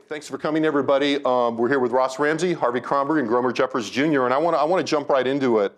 Thanks for coming, everybody. We're here with Ross Ramsey, Harvey Kronberg, and Gromer Jeffers Jr., and I want to jump right into it.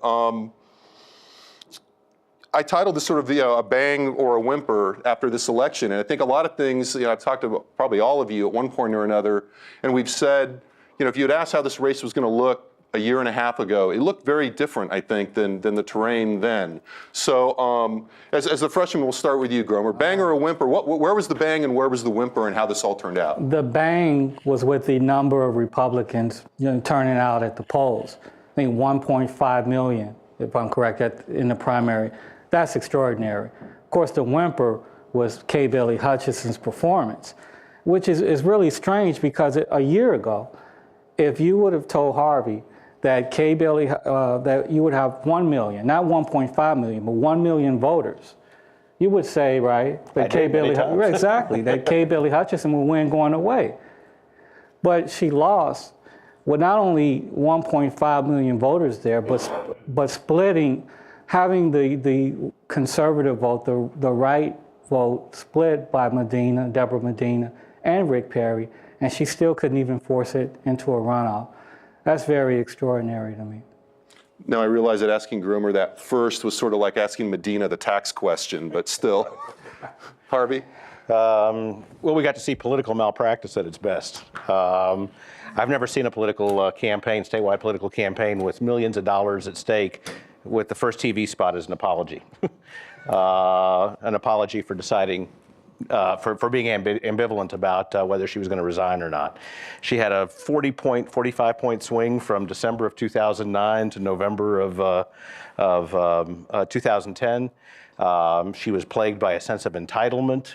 I titled this sort of a bang or a whimper after this election, and I think a lot of things, I've talked to probably all of you at one point or another, and we've said, if you had asked how this race was going to look a year and a half ago, it looked very different, I think, than the terrain then. So as the freshman, we'll start with you, Gromer. Bang or a whimper? Where was the bang and where was the whimper, and how this all turned out? The bang was with the number of Republicans turning out at the polls. I think 1.5 million, if I'm correct, in the primary. That's extraordinary. Of course, the whimper was Kay Bailey Hutchison's performance, which is really strange because a year ago, if you would have told Harvey that Kay Bailey, that you would have 1 million, not 1.5 million, but 1 million voters, you would say, right, that Kay Bailey, exactly, that Kay Bailey Hutchison would win going away. But she lost with not only 1.5 million voters there, but splitting, having the conservative vote, the right vote split by Medina, Deborah Medina, and Rick Perry, and she still couldn't even force it into a runoff. That's very extraordinary to me. Now, I realize that asking Gromer that first was sort of like asking Medina the tax question, but still. Harvey? Well, we got to see political malpractice at its best. I've never seen a political campaign, statewide political campaign, with millions of dollars at stake, with the first TV spot as an apology. An apology for deciding, for being ambivalent about whether she was going to resign or not. She had a 45-point swing from December of 2009 to November of 2010. She was plagued by a sense of entitlement.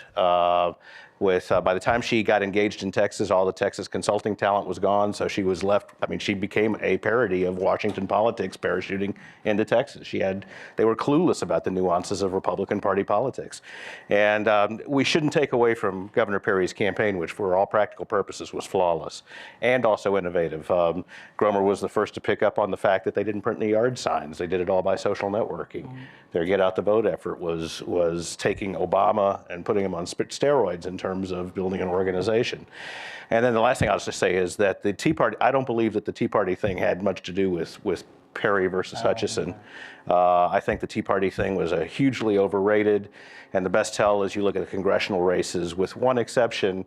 By the time she got engaged in Texas, all the Texas consulting talent was gone, so she was left, she became a parody of Washington politics, parachuting into Texas. They were clueless about the nuances of Republican Party politics. And we shouldn't take away from Governor Perry's campaign, which for all practical purposes was flawless and also innovative. Gromer was the first to pick up on the fact that they didn't print any yard signs. They did it all by social networking. Their Get Out the Vote effort was taking Obama and putting him on steroids in terms of building an organization. And then the last thing I'll just say is that the Tea Party, I don't believe that the Tea Party thing had much to do with Perry versus Hutchison. I think the Tea Party thing was hugely overrated, and the best tell is you look at the congressional races, with one exception,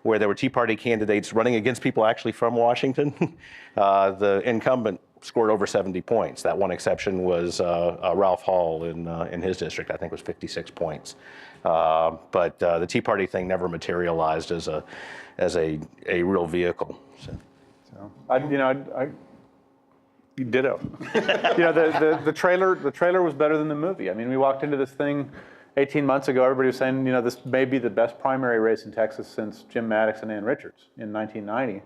where there were Tea Party candidates running against people actually from Washington. The incumbent scored over 70 points. That one exception was Ralph Hall in his district, I think was 56 points. But the Tea Party thing never materialized as a real vehicle. You ditto. The trailer was better than the movie. We walked into this thing 18 months ago. Everybody was saying, this may be the best primary race in Texas since Jim Maddox and Ann Richards in 1990.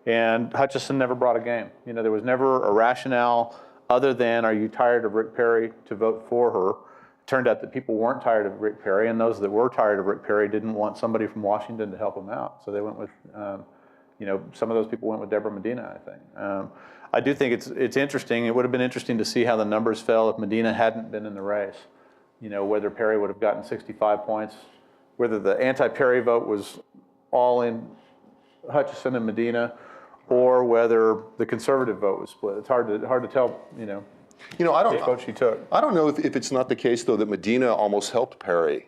And Hutchison never brought a game. There was never a rationale other than, are you tired of Rick Perry, to vote for her. It turned out that people weren't tired of Rick Perry, and those that were tired of Rick Perry didn't want somebody from Washington to help them out. So they went with, some of those people went with Deborah Medina, I think. I do think it's interesting. It would have been interesting to see how the numbers fell if Medina hadn't been in the race. Whether Perry would have gotten 65 points, whether the anti-Perry vote was all in Hutchison and Medina, or whether the conservative vote was split. It's hard to tell, I don't, vote she took. I don't know if it's not the case, though, that Medina almost helped Perry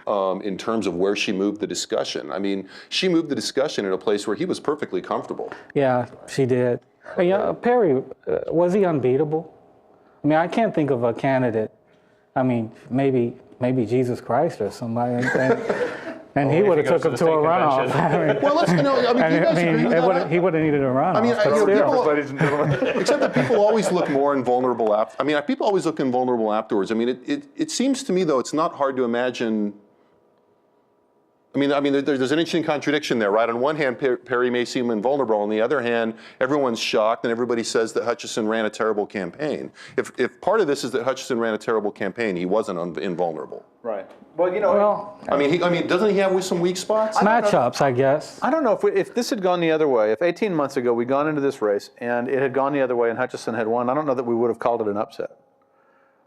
in terms of where she moved the discussion. She moved the discussion in a place where he was perfectly comfortable. Yeah, she did. Perry, was he unbeatable? I can't think of a candidate. Maybe Jesus Christ or somebody. And he would have took him to a runoff. Well, let's, you guys agree with that? He would have needed a runoff. Except that people always look more invulnerable after. People always look invulnerable afterwards. It seems to me, though, it's not hard to imagine. There's an interesting contradiction there, right? On one hand, Perry may seem invulnerable. On the other hand, everyone's shocked and everybody says that Hutchison ran a terrible campaign. If part of this is that Hutchison ran a terrible campaign, he wasn't invulnerable. Right. Well, doesn't he have some weak spots? Matchups, I guess. I don't know if this had gone the other way. If 18 months ago we'd gone into this race and it had gone the other way and Hutchison had won, I don't know that we would have called it an upset.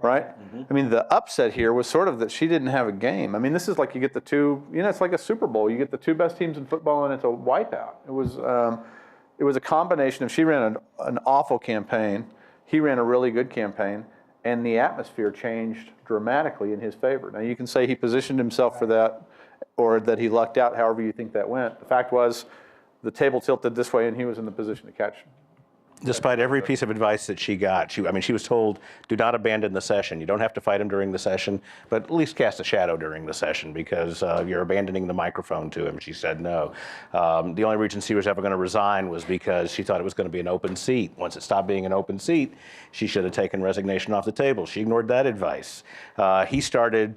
right? I mean, the upset here was sort of that she didn't have a game. I mean, this is like you get the two, it's like a Super Bowl. You get the two best teams in football, and it's a wipeout. It was a combination of she ran an awful campaign, he ran a really good campaign, and the atmosphere changed dramatically in his favor. Now, you can say he positioned himself for that, or that he lucked out, however you think that went. The fact was, the table tilted this way, and he was in the position to catch. Despite every piece of advice that she got, she was told, do not abandon the session. You don't have to fight him during the session, but at least cast a shadow during the session because you're abandoning the microphone to him. She said no. The only reason she was ever going to resign was because she thought it was going to be an open seat. Once it stopped being an open seat, she should have taken resignation off the table. She ignored that advice. He started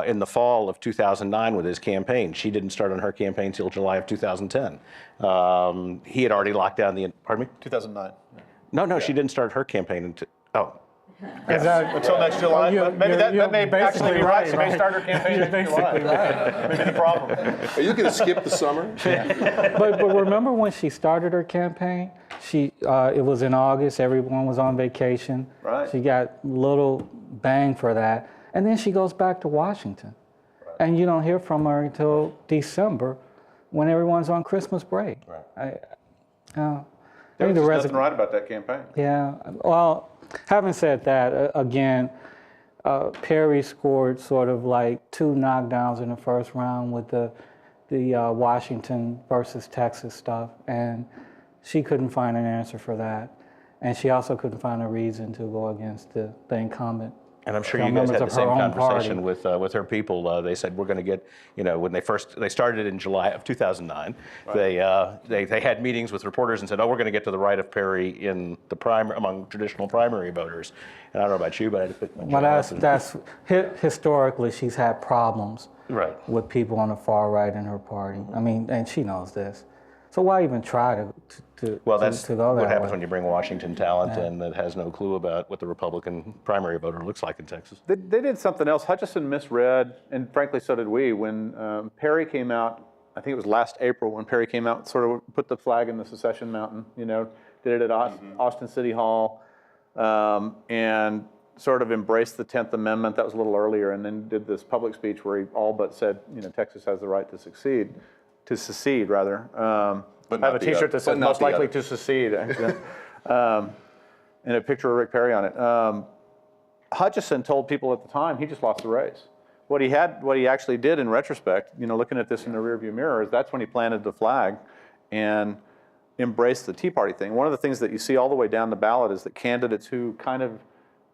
in the fall of 2009 with his campaign. She didn't start on her campaign till July of 2010. He had already locked down the, pardon me? 2009. No, she didn't start her campaign until, Until next July. Maybe that may actually be right. She may start her campaign next July. Maybe the problem. Are you going to skip the summer? But remember when she started her campaign? It was in August. Everyone was on vacation. Right. She got little bang for that, and then she goes back to Washington, and you don't hear from her until December, when everyone's on Christmas break. Right. There was nothing right about that campaign. Yeah. Well, having said that, again, Perry scored sort of like 2 knockdowns in the first round with the Washington versus Texas stuff, and she couldn't find an answer for that. And she also couldn't find a reason to go against the incumbent. And I'm sure you guys had the same conversation with her people. They said we're going to get, when they started in July of 2009, they had meetings with reporters and said, we're going to get to the right of Perry in the among traditional primary voters. And I don't know about you, but I had to pick my Well, that's historically she's had problems with people on the far right in her party. I mean, and she knows this. So why even try to that's to go that what happens way? when you bring Washington talent and that has no clue about what the Republican primary voter looks like in Texas. They did something else. Hutchison misread, and frankly, so did we. When Perry came out, I think it was last April, when Perry came out, sort of put the flag in the secession mountain, did it at Austin City Hall, and sort of embraced the 10th Amendment. That was a little earlier, and then did this public speech where he all but said, Texas has the right to secede. To secede, rather. But I have a not the T-shirt other. that says But not most the likely other. to secede, actually. And a picture of Rick Perry on it. Hutchison told people at the time he just lost the race. What he actually did in retrospect, looking at this in the rearview mirror, is that's when he planted the flag and embraced the Tea Party thing. One of the things that you see all the way down the ballot is that candidates who kind of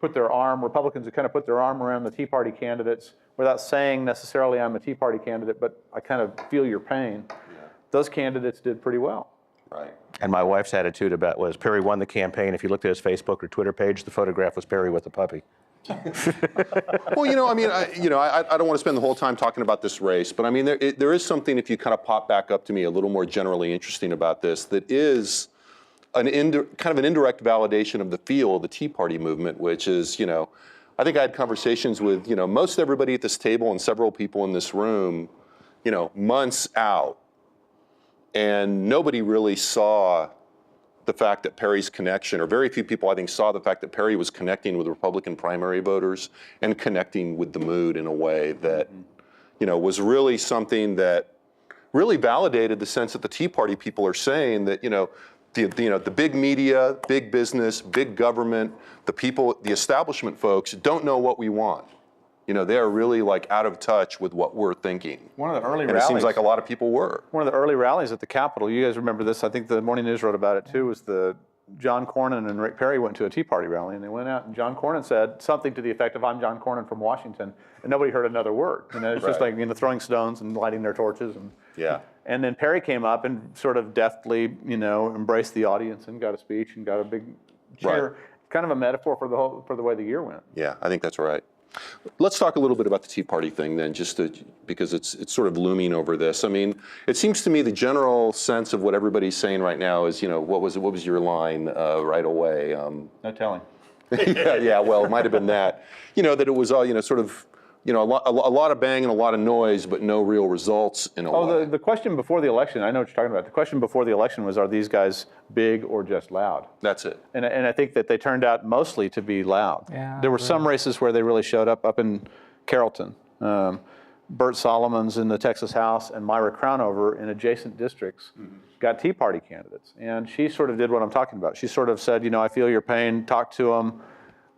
Republicans who kind of put their arm around the Tea Party candidates without saying necessarily I'm a Tea Party candidate, but I kind of feel your pain. Those candidates did pretty well. Right. And my wife's attitude about was Perry won the campaign. If you looked at his Facebook or Twitter page, the photograph was Perry with the puppy. Well, I don't want to spend the whole time talking about this race, but I mean, there is something, if you kind of pop back up to me, a little more generally interesting about this, that is kind of an indirect validation of the feel of the Tea Party movement, which is, I think I had conversations with, most everybody at this table and several people in this room, months out, and nobody really saw the fact that Perry's connection, or very few people I think saw the fact that Perry was connecting with Republican primary voters and connecting with the mood in a way that, was really something that really validated the sense that the Tea Party people are saying that, the big media, big business, big government, the people, the establishment folks don't know what we want. They are really like out of touch with what we're thinking. One of the early and rallies. it seems like a lot of people were. One of the early rallies at the Capitol, you guys remember this, I think the Morning News wrote about it too, was John Cornyn and Rick Perry went to a Tea Party rally, and they went out, and John Cornyn said something to the effect of, I'm John Cornyn from Washington, and nobody heard another word. It's just like, throwing stones and lighting their torches. And then Perry came up and sort of deftly, embraced the audience and got a speech and got a big cheer. Right. Kind of a metaphor for the way the year went. Yeah, I think that's right. Let's talk a little bit about the Tea Party thing then, because it's sort of looming over this. I mean, it seems to me the general sense of what everybody's saying right now is, what was your line right away? No telling. yeah, well, it might have been that. That it was all, sort of you know, a lot of bang and a lot of noise, but no real results in a way. Oh, the question before the election, I know what you're talking about. The question before the election was, are these guys big or just loud? That's it. And I think that they turned out mostly to be loud. Yeah, There were some races where they really showed up in Carrollton. Bert Solomons in the Texas House and Myra Crownover in adjacent districts got Tea Party candidates. And she sort of did what I'm talking about. She sort of said, you know, I feel your pain, talk to them.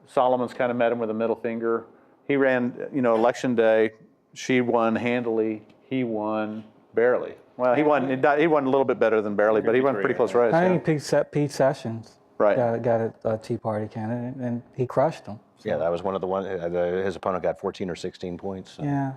Solomons kind of met him with a middle finger. He ran, you know, election day. She won handily. He won barely. Well, he won a little bit better than barely, but he won a pretty close race. I Yeah. think Pete Sessions Right. got a Tea Party candidate, and he crushed him. Yeah, that was one of the ones. His opponent got 14 or 16 points. So. Yeah.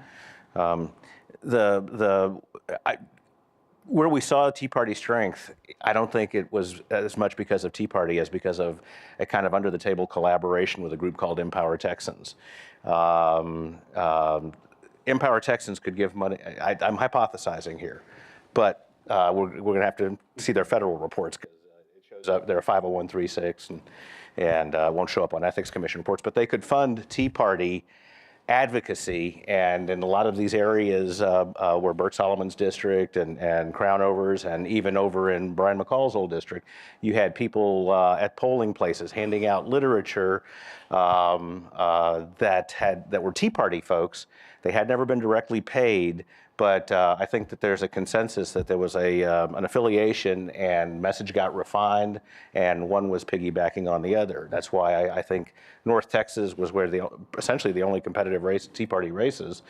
Where we saw Tea Party strength, I don't think it was as much because of Tea Party as because of a kind of under-the-table collaboration with a group called Empower Texans. Empower Texans could give money. I'm hypothesizing here, but we're going to have to see their federal reports because it shows up they're a 501(c)(3) and won't show up on Ethics Commission reports. But they could fund Tea Party advocacy, and in a lot of these areas where Bert Solomon's district and Crownovers, and even over in Brian McCall's old district, you had people at polling places handing out literature that were Tea Party folks. They had never been directly paid, but I think that there's a consensus that there was an affiliation and message got refined, and one was piggybacking on the other. That's why I think North Texas was where essentially the only competitive Tea Party races,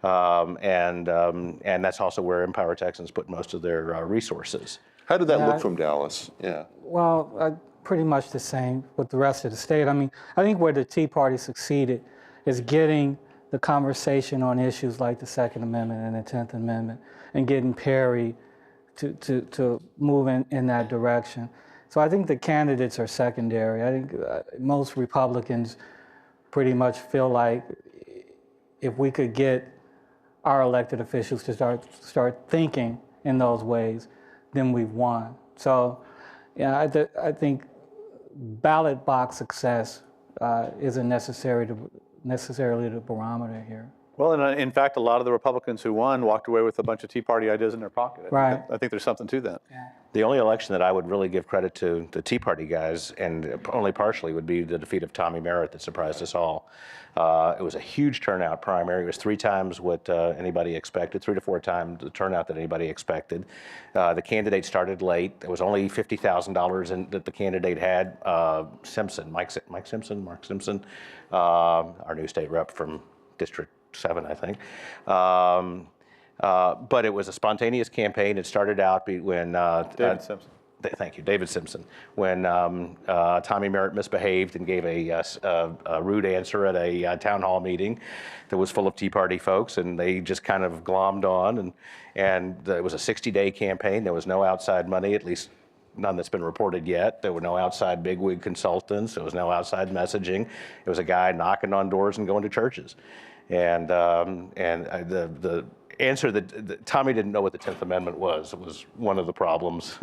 and that's also where Empower Texans put most of their resources. How did that look from Dallas? Yeah. Well, pretty much the same with the rest of the state. I mean, I think where the Tea Party succeeded is getting the conversation on issues like the Second Amendment and the 10th Amendment, and getting Perry to move in that direction. So I think the candidates are secondary. I think most Republicans pretty much feel like if we could get our elected officials to start thinking in those ways, then we've won. So yeah, I think ballot box success isn't necessarily the barometer here. Well, and in fact, a lot of the Republicans who won walked away with a bunch of Tea Party ideas in their pocket. Right. I think there's something to that. The only election that I would really give credit to the Tea Party guys, and only partially, would be the defeat of Tommy Merritt that surprised us all. It was a huge turnout primary. It was 3 times what anybody expected, 3 to 4 times the turnout that anybody expected. The candidate started late. There was only $50,000 that the candidate had. Mark Simpson, our new state rep from District 7, I think. But it was a spontaneous campaign. It started out when David Simpson. Thank you, David Simpson. When Tommy Merritt misbehaved and gave a rude answer at a town hall meeting that was full of Tea Party folks, and they just kind of glommed on, and it was a 60-day campaign. There was no outside money, at least none that's been reported yet. There were no outside bigwig consultants. There was no outside messaging. It was a guy knocking on doors and going to churches. And the answer that Tommy didn't know what the 10th Amendment was. It was one of the problems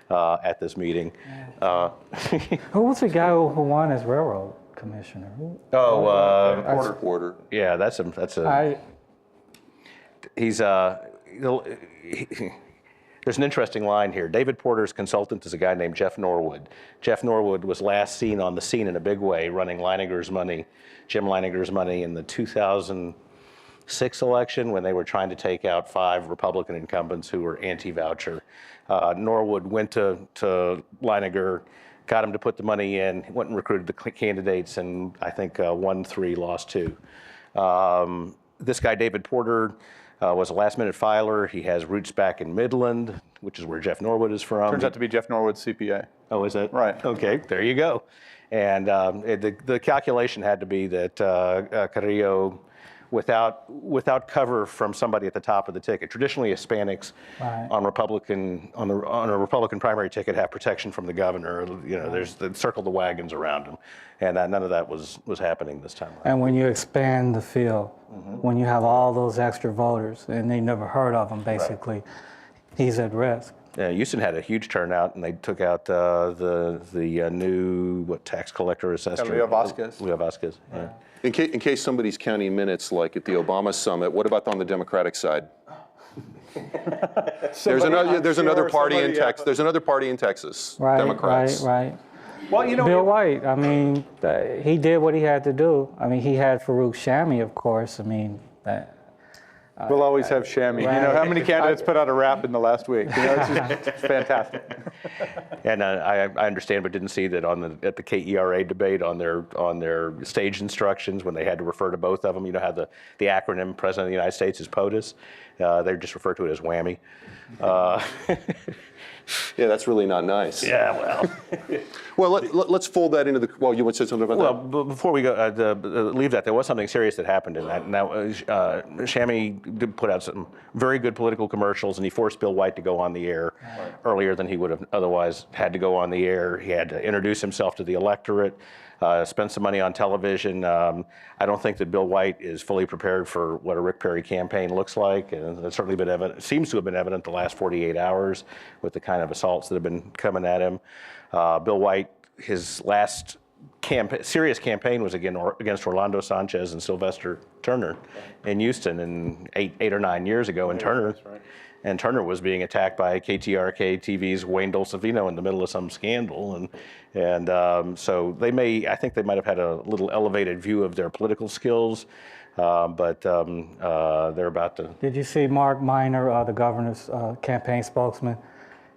at this meeting. Who was the guy who won as railroad commissioner? Porter. Yeah, there's an interesting line here. David Porter's consultant is a guy named Jeff Norwood. Jeff Norwood was last seen on the scene in a big way running Jim Leininger's money in the 2006 election when they were trying to take out 5 Republican incumbents who were anti-voucher. Norwood went to Leininger, got him to put the money in, went and recruited the candidates, and I think won 3, lost 2. This guy, David Porter, was a last-minute filer. He has roots back in Midland, which is where Jeff Norwood is from. Turns out to be Jeff Norwood's CPA. Oh, is it? Right. Okay, there you go. And the calculation had to be that Carrillo, without cover from somebody at the top of the ticket. Traditionally, Hispanics on a Republican primary ticket have protection from the governor. You know, there's the circle the wagons around them, and none of that was happening this time around. And when you expand the field, when you have all those extra voters and they never heard of him, basically, he's at risk. Houston had a huge turnout, and they took out the new tax collector assessor. Leo Vasquez. Leo Vasquez. Yeah. In case somebody's counting minutes, like at the Obama summit, what about on the Democratic side? There's another party in Texas. There's another party in Texas. Right, Democrats. right. Well, you know, Bill White, I mean, he did what he had to do. I mean, he had Farouk Shami, of course. I mean, we'll always have Shami. You know, how many candidates put out a rap in the last week? You know, it's fantastic. And I understand, but didn't see that at the KERA debate on their stage instructions when they had to refer to both of them. You know how the acronym President of the United States is POTUS. They just refer to it as whammy. Yeah, that's really not nice. Yeah, well. Well, let's fold that into the. Well, you want to say something about that? Well, before we go leave that, there was something serious that happened in that. Now, Shami did put out some very good political commercials, and he forced Bill White to go on the air earlier than he would have otherwise had to go on the air. He had to introduce himself to the electorate, spend some money on television. I don't think that Bill White is fully prepared for what a Rick Perry campaign looks like, and it's certainly been evident. It seems to have been evident the last 48 hours with the kind of assaults that have been coming at him. Bill White, his last serious campaign was against Orlando Sanchez and Sylvester Turner in Houston eight or 9 years ago, and Turner was being attacked by KTRK TV's Wayne Dolcevino in the middle of some scandal, and so I think they might have had a little elevated view of their political skills, but they're about to. Did you see Mark Minor, the governor's campaign spokesman,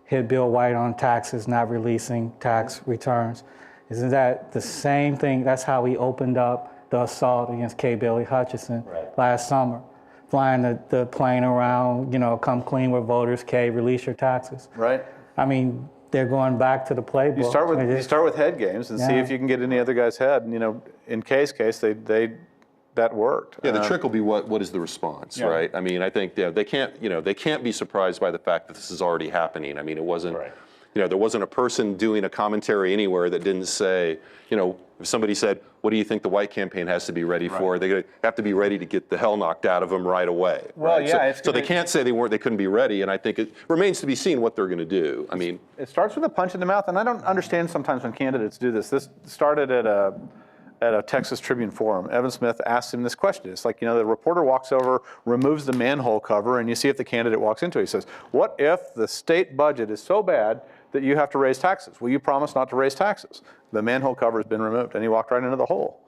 hit Bill White on taxes, not releasing tax returns? Isn't that the same thing? That's how he opened up the assault against K. Bailey Hutchison last summer. Flying the plane around, come clean with voters, K, release your taxes. Right. I mean, they're going back to the playbook. You start with head games and see if you can get in the other guy's head. And, in K's case, that worked. Yeah, the trick will be what is the response, right? I mean, I think they can't be surprised by the fact that this is already happening. I mean, it wasn't. Right. There wasn't a person doing a commentary anywhere that didn't say, if somebody said, what do you think the White campaign has to be ready for? They're going to have to be ready to get the hell knocked out of them right away. Well, right? yeah. So they can't say they couldn't be ready, and I think it remains to be seen what they're going to do. I mean, it starts with a punch in the mouth, and I don't understand sometimes when candidates do this. This started at a Texas Tribune forum. Evan Smith asked him this question. It's like, the reporter walks over, removes the manhole cover, and you see if the candidate walks into it. He says, what if the state budget is so bad that you have to raise taxes? Will you promise not to raise taxes? The manhole cover has been removed, and he walked right into the hole.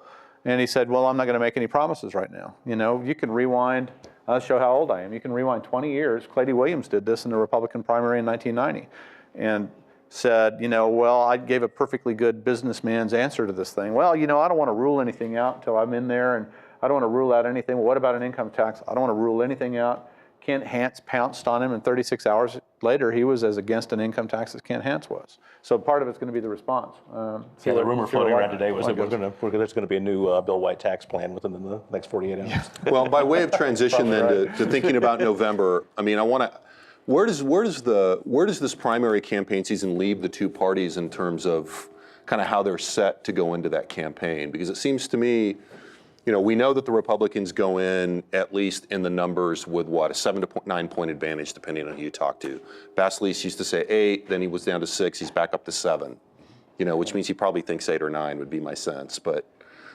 And he said, well, I'm not going to make any promises right now. You can rewind, I'll show how old I am. You can rewind 20 years. Clady Williams did this in the Republican primary in 1990 and said, well, I gave a perfectly good businessman's answer to this thing. Well, I don't want to rule anything out until I'm in there, and I don't want to rule out anything. Well, what about an income tax? I don't want to rule anything out. Kent Hance pounced on him, and 36 hours later, he was as against an income tax as Kent Hance was. So part of it's going to be the response. The rumor floating around today was that there's going to be a new Bill White tax plan within the next 48 hours. Well, by way of transition then to thinking about November, I mean, where does this primary campaign season leave the two parties in terms of kind of how they're set to go into that campaign? Because it seems to me, we know that the Republicans go in, at least in the numbers, with a 7 to 9 point advantage, depending on who you talk to. Basleys used to say 8, then he was down to 6, he's back up to 7, which means he probably thinks 8 or 9 would be my sense. But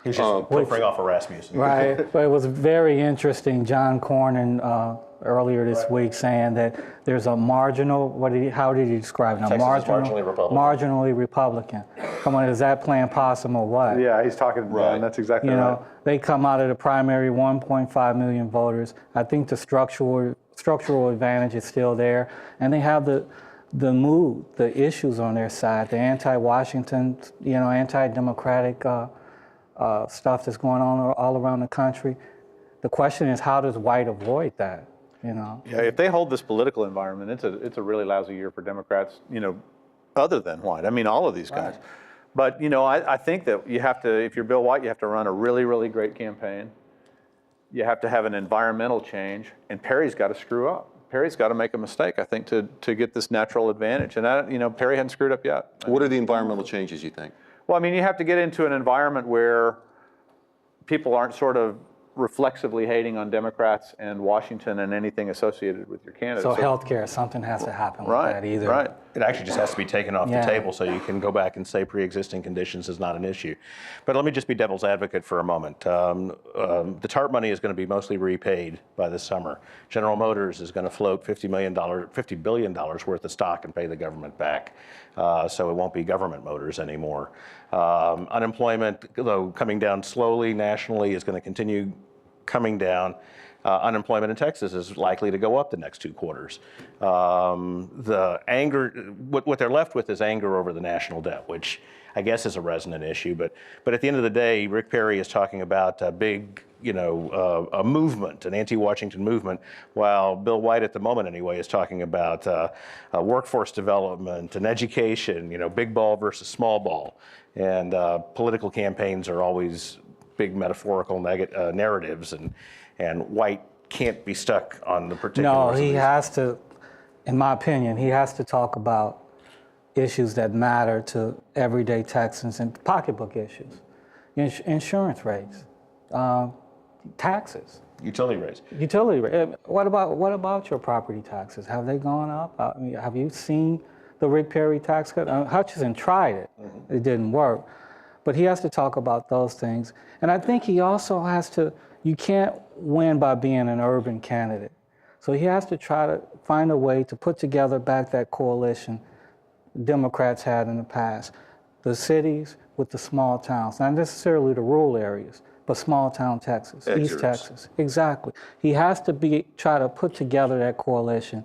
he's just pilfering off of Rasmussen. Right, but it was very interesting. John Cornyn earlier this week saying that there's a marginal, how did he describe it? Texas is marginally Republican. Marginally Republican. Come on, is that plan possible? What? Yeah, he's talking, right. That's exactly right. They come out of the primary 1.5 million voters. I think the structural advantage is still there, and they have the mood, the issues on their side, the anti-Washington, anti-democratic stuff that's going on all around the country. The question is, how does White avoid that? Yeah, if they hold this political environment, it's a really lousy year for Democrats, other than White. I mean, all of these guys. But, I think that you have to, if you're Bill White, you have to run a really, really great campaign. You have to have an environmental change, and Perry's got to screw up. Perry's got to make a mistake, I think, to get this natural advantage. And, Perry hadn't screwed up yet. What are the environmental changes, you think? Well, I mean, you have to get into an environment where people aren't sort of reflexively hating on Democrats and Washington and anything associated with your candidate. So healthcare, something has to happen with that either. Right. It actually just has to be taken off Yeah. the table so you can go back and say pre-existing conditions is not an issue. But let me just be devil's advocate for a moment. The TARP money is going to be mostly repaid by this summer. General Motors is going to float $50 billion worth of stock and pay the government back. So it won't be government motors anymore. Unemployment, though coming down slowly nationally, is going to continue coming down. Unemployment in Texas is likely to go up the next 2 quarters. The anger, what they're left with is anger over the national debt, which I guess is a resonant issue. But at the end of the day, Rick Perry is talking about a big, a movement, an anti-Washington movement, while Bill White, at the moment anyway, is talking about workforce development and education, big ball versus small ball. And political campaigns are always big metaphorical narratives, and White can't be stuck on the particulars. No, he has to, in my opinion, he has to talk about issues that matter to everyday Texans and pocketbook issues, insurance rates, taxes. Utility rates. Utility rate. What about your property taxes? Have they gone up? I mean, have you seen the Rick Perry tax cut? Hutchinson tried it. Mm-hmm. It didn't work. But he has to talk about those things. And I think he also has to, you can't win by being an urban candidate. So he has to try to find a way to put together back that coalition Democrats had in the past. The cities with the small towns, not necessarily the rural areas, but small town Texas, East Texas. Exactly. He has to try to put together that coalition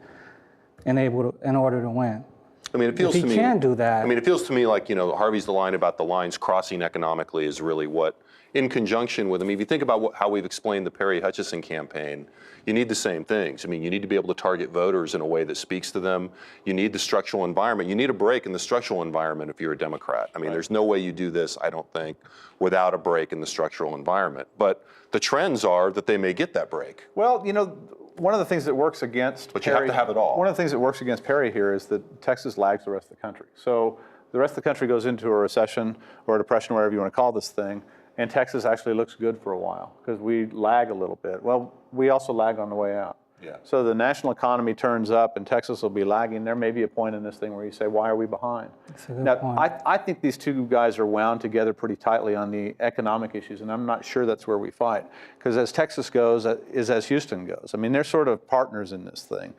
in order to win. I mean, it feels if to he me. can do that. I mean, it feels to me like, Harvey's the line about the lines crossing economically is really what, in conjunction with, if you think about how we've explained the Perry-Hutchison campaign, you need the same things. I mean, you need to be able to target voters in a way that speaks to them. You need the structural environment. You need a break in the structural environment if you're a Democrat. I mean, There's no way you do this, I don't think, without a break in the structural environment. But the trends are that they may get that break. Well, one of the things that works against But you have to have it all. One of the things that works against Perry here is that Texas lags the rest of the country. So the rest of the country goes into a recession or a depression, whatever you want to call this thing, and Texas actually looks good for a while because we lag a little bit. Well, we also lag on the way out. Yeah. So the national economy turns up and Texas will be lagging. There may be a point in this thing where you say, why are we behind? That's a good now, point. I think these two guys are wound together pretty tightly on the economic issues, and I'm not sure that's where we fight. Because as Texas goes, is as Houston goes. I mean, they're sort of partners in this thing.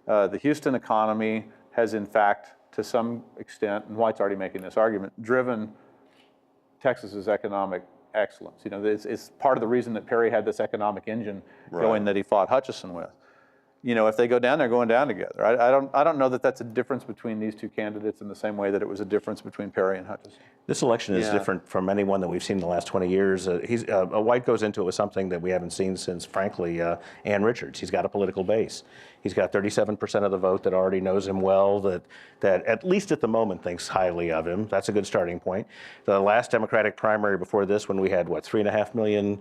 The Houston economy has, in fact, to some extent, and White's already making this argument, driven Texas's economic excellence. It's part of the reason that Perry had this economic engine going that he fought Hutchison with. If they go down, they're going down together. I don't know that that's a difference between these two candidates in the same way that it was a difference between Perry and Hutchison. This election is different from any one that we've seen in the last 20 years. White goes into it with something that we haven't seen since, frankly, Ann Richards. He's got a political base. He's got 37% of the vote that already knows him well, that at least at the moment thinks highly of him. That's a good starting point. The last Democratic primary before this, when we had, 3.5 million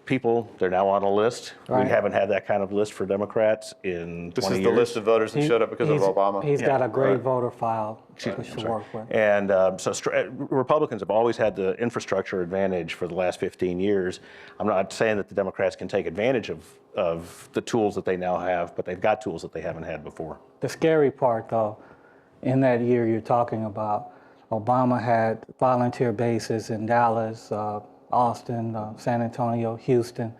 people, they're now on a list. Right. We haven't had that kind of list for Democrats in 20 years. This is the list of voters that showed up because of Obama. He's got a great voter file to work with. And Republicans have always had the infrastructure advantage for the last 15 years. I'm not saying that the Democrats can take advantage of the tools that they now have, but they've got tools that they haven't had before. The scary part, though, in that year you're talking about, Obama had volunteer bases in Dallas, Austin, San Antonio, Houston.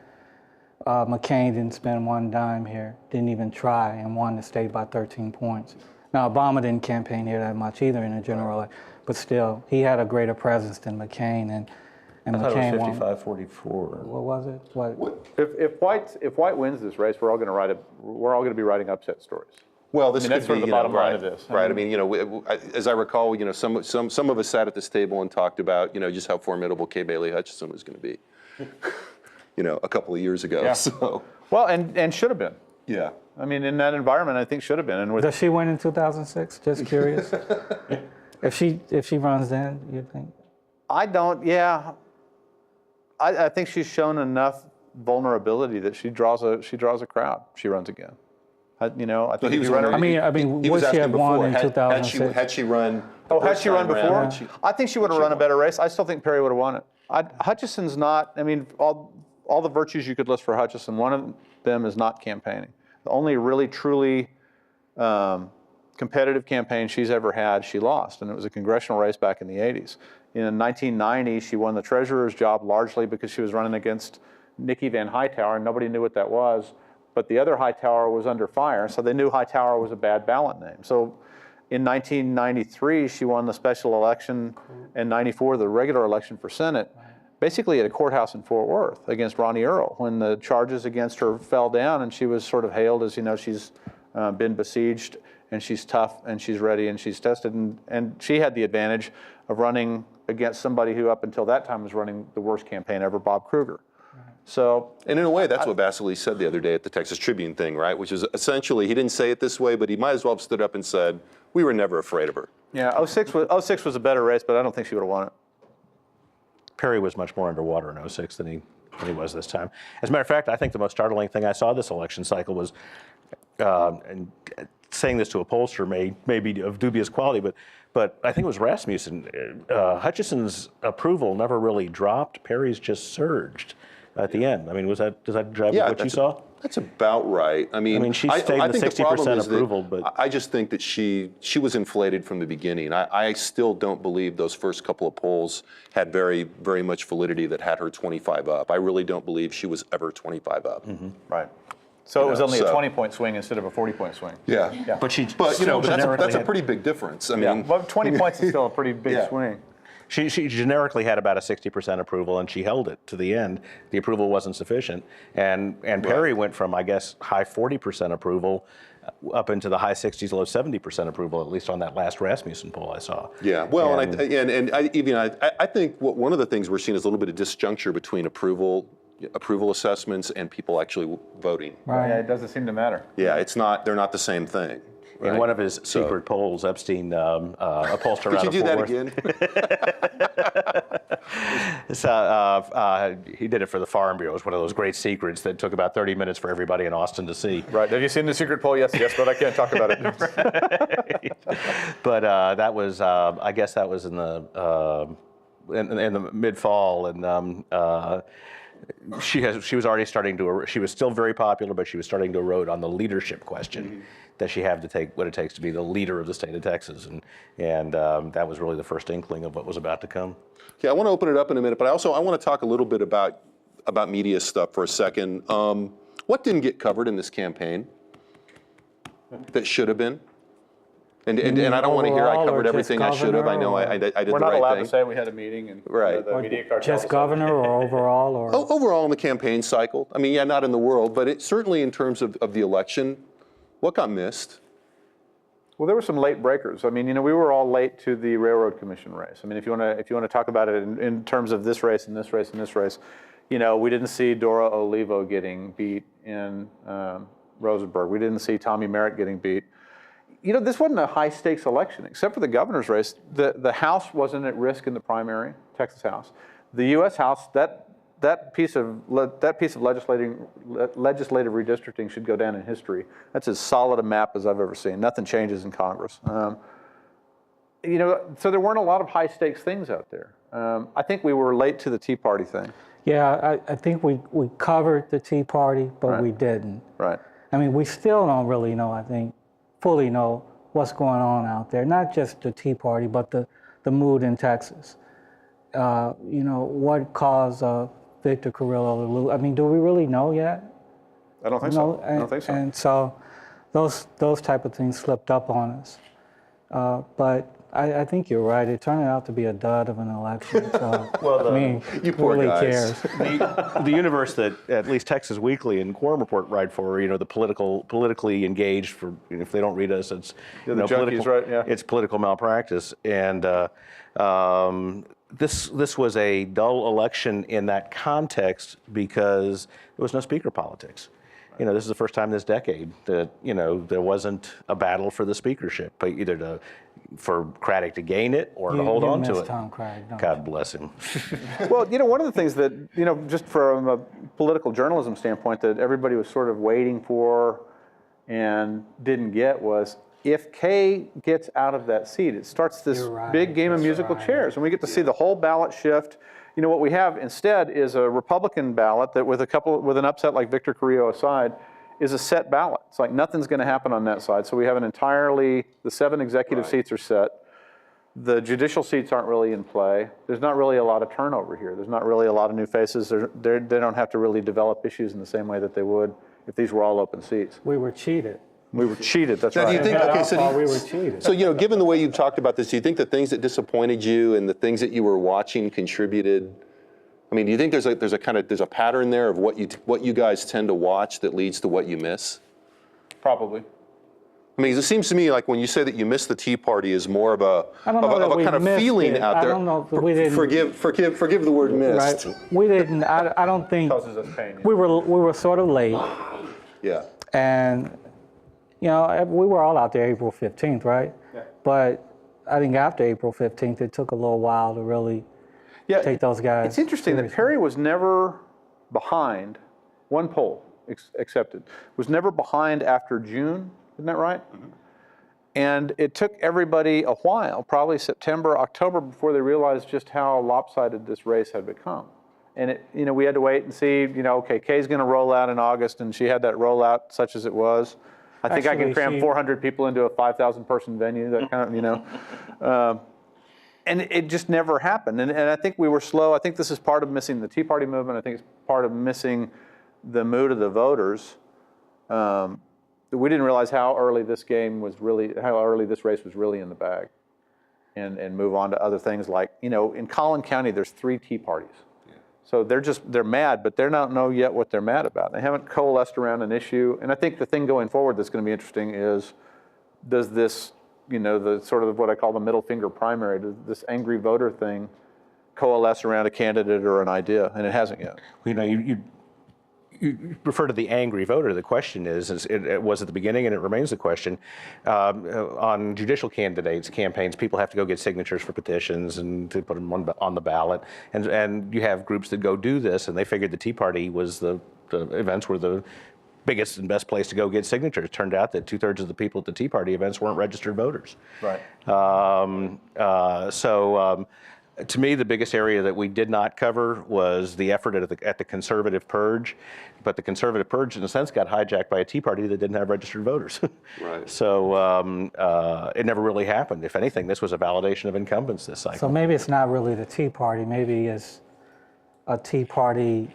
McCain didn't spend one dime here, didn't even try, and won the state by 13 points. Now, Obama didn't campaign here that much either in the general election, but still, he had a greater presence than McCain, and I thought McCain it won. was 55-44. What was it? What? If White wins this race, we're all going to be writing upset stories. Well, this that's could sort be of the bottom line of right, this. Right. As I recall, some of us sat at this table and talked about, just how formidable Kay Bailey Hutchison was going to be, a couple of years ago. Yeah. So. Well, and should have been. Yeah. I mean, in that environment, I think should have been. And Does she win in 2006? Just curious. If she runs then, you think? I don't. Yeah. I think she's shown enough vulnerability that she draws a crowd. She runs again. I think he was if you run wondering- I mean, He was would she have asking won before, in had 2006? had she run? Oh, had she run first time before? round, I think she would have run a better race. I still think Perry would have won it. Hutchison's not. I mean, all the virtues you could list for Hutchison, one of them is not campaigning. The only really, truly competitive campaign she's ever had, she lost, and it was a congressional race back in the 80s. In 1990, she won the treasurer's job largely because she was running against Nikki Van Hightower, and nobody knew what that was, but the other Hightower was under fire, so they knew Hightower was a bad ballot name. So in 1993, she won the special election, and 94, the regular election for Senate, basically at a courthouse in Fort Worth against Ronnie Earl, when the charges against her fell down, and she was sort of hailed as, she's been besieged, and she's tough, and she's ready, and she's tested, and she had the advantage of running against somebody who up until that time was running the worst campaign ever, Bob Kruger. So, and in a way, that's what Vasily said the other day at the Texas Tribune thing, right? Which is essentially, he didn't say it this way, but he might as well have stood up and said, we were never afraid of her. Yeah, 06 was a better race, but I don't think she would have won it. Perry was much more underwater in 06 than he was this time. As a matter of fact, I think the most startling thing I saw this election cycle was, and saying this to a pollster may be of dubious quality, but I think it was Rasmussen. Hutchison's approval never really dropped. Perry's just surged at the end. I mean, does that jive with what you saw? That's about right. I mean she stayed in the 60% approval, but I just think that she was inflated from the beginning. I still don't believe those first couple of polls had very, very much validity that had her 25 up. I really don't believe she was ever 25 up. Mm-hmm. Right. So it was only a 20-point swing instead of a 40-point swing. Yeah. But that's a pretty big difference. I mean, well, 20 points is still a pretty big swing. She generically had about a 60% approval, and she held it to the end. The approval wasn't sufficient, and Perry went from, I guess, high 40% approval up into the high 60s, low 70% approval, at least on that last Rasmussen poll I saw. Yeah, well, and I think one of the things we're seeing is a little bit of disjuncture between approval assessments and people actually voting. Right. Yeah, it doesn't seem to matter. Yeah, they're not the same thing. Right? In one of his secret polls, Epstein, a pollster out of Fort Worth. Could you do that again? He did it for the Farm Bureau. It was one of those great secrets that took about 30 minutes for everybody in Austin to see. Right. Have you seen the secret poll? Yes, but I can't talk about it. But that was, I guess that was in the mid-fall, and she was already starting to. She was still very popular, but she was starting to erode on the leadership question. That she had to take what it takes to be the leader of the state of Texas, and that was really the first inkling of what was about to come. Okay, I want to open it up in a minute, but I want to talk a little bit about media stuff for a second. What didn't get covered in this campaign that should have been? And I don't want to hear I covered everything I should have. I know I did the right thing. We're not allowed to say we had a meeting and right. The media cartel. Just governor or overall? Or? Overall in the campaign cycle. I mean, yeah, not in the world, but certainly in terms of the election. What got missed? Well, there were some late breakers. I mean, we were all late to the Railroad Commission race. I mean, if you want to talk about it in terms of this race and this race and this race, we didn't see Dora Olivo getting beat in Rosenberg. We didn't see Tommy Merritt getting beat. This wasn't a high stakes election, except for the governor's race. The House wasn't at risk in the primary, Texas House. The U.S. House, that piece of legislative redistricting should go down in history. That's as solid a map as I've ever seen. Nothing changes in Congress. So there weren't a lot of high stakes things out there. I think we were late to the Tea Party thing. Yeah, I think we covered the Tea Party, but we didn't. Right. I mean, we still don't really know, I think, fully know what's going on out there. Not just the Tea Party, but the mood in Texas. What caused Victor Carrillo to lose? I mean, do we really know yet? I don't think so. I don't think so. And so those type of things slipped up on us. But I think you're right. It turned out to be a dud of an election. So, you poor really guys. cares? The universe that at least Texas Weekly and Quorum Report write for, the politically engaged. For if they don't read us, it's the junkies, right? Yeah. It's political malpractice, and this was a dull election in that context because there was no speaker politics. This is the first time this decade that there wasn't a battle for the speakership, either for Craddick to gain it or to hold on to it. Tom Craddick, God bless him. Well, one of the things that just from a political journalism standpoint, that everybody was sort of waiting for and didn't get was, if Kay gets out of that seat, it starts this big game of musical chairs, and we get to see the whole ballot shift. what we have instead is a Republican ballot that with an upset like Victor Carrillo aside, is a set ballot. It's like nothing's going to happen on that side. So we have the 7 executive seats are set. The judicial seats aren't really in play. There's not really a lot of turnover here. There's not really a lot of new faces. They don't have to really develop issues in the same way that they would if these were all open seats. We were cheated. We were cheated, that's Now, do right. you think, At okay, our so, fault, do we you- were cheated. so, given the way you've talked about this, do you think the things that disappointed you and the things that you were watching contributed? I mean, do you think there's a pattern there of what you guys tend to watch that leads to what you miss? Probably. I mean, it seems to me like when you say that you miss the Tea Party is more of a I don't know that we kind of missed feeling it. out I there. don't know if we didn't- Forgive the word missed. Right? We didn't. I don't think Causes us pain. we were sort of late, Yeah. and we were all out there April 15th, right? Yeah. But I think after April 15th, it took a little while to really take those guys. It's interesting that seriously. Perry was never behind, one poll accepted, was never behind after June, isn't that right? And it took everybody a while, probably September, October, before they realized just how lopsided this race had become. And we had to wait and see, okay, Kay's going to roll out in August, and she had that rollout such as it was. I think I can Actually, cram 400 people into a 5,000 person venue, that kind of, and it just never happened. And I think we were slow. I think this is part of missing the Tea Party movement. I think it's part of missing the mood of the voters. We didn't realize how early this race was really in the bag, and move on to other things like, in Collin County, there's 3 Tea Parties. So they're mad, but they don't know yet what they're mad about. They haven't coalesced around an issue. And I think the thing going forward that's going to be interesting is, does this, the sort of what I call the middle finger primary, does this angry voter thing coalesce around a candidate or an idea? And it hasn't yet. You refer to the angry voter. The question it was at the beginning and it remains the question. On judicial candidates' campaigns, people have to go get signatures for petitions and to put them on the ballot. And you have groups that go do this, and they figured the Tea Party was the events were the biggest and best place to go get signatures. It turned out that 2/3 of the people at the Tea Party events weren't registered voters. Right. To me, the biggest area that we did not cover was the effort at the conservative purge. But the conservative purge, in a sense, got hijacked by a Tea Party that didn't have registered voters. Right. So it never really happened. If anything, this was a validation of incumbents this cycle. So maybe it's not really the Tea Party. Maybe it's a Tea Party.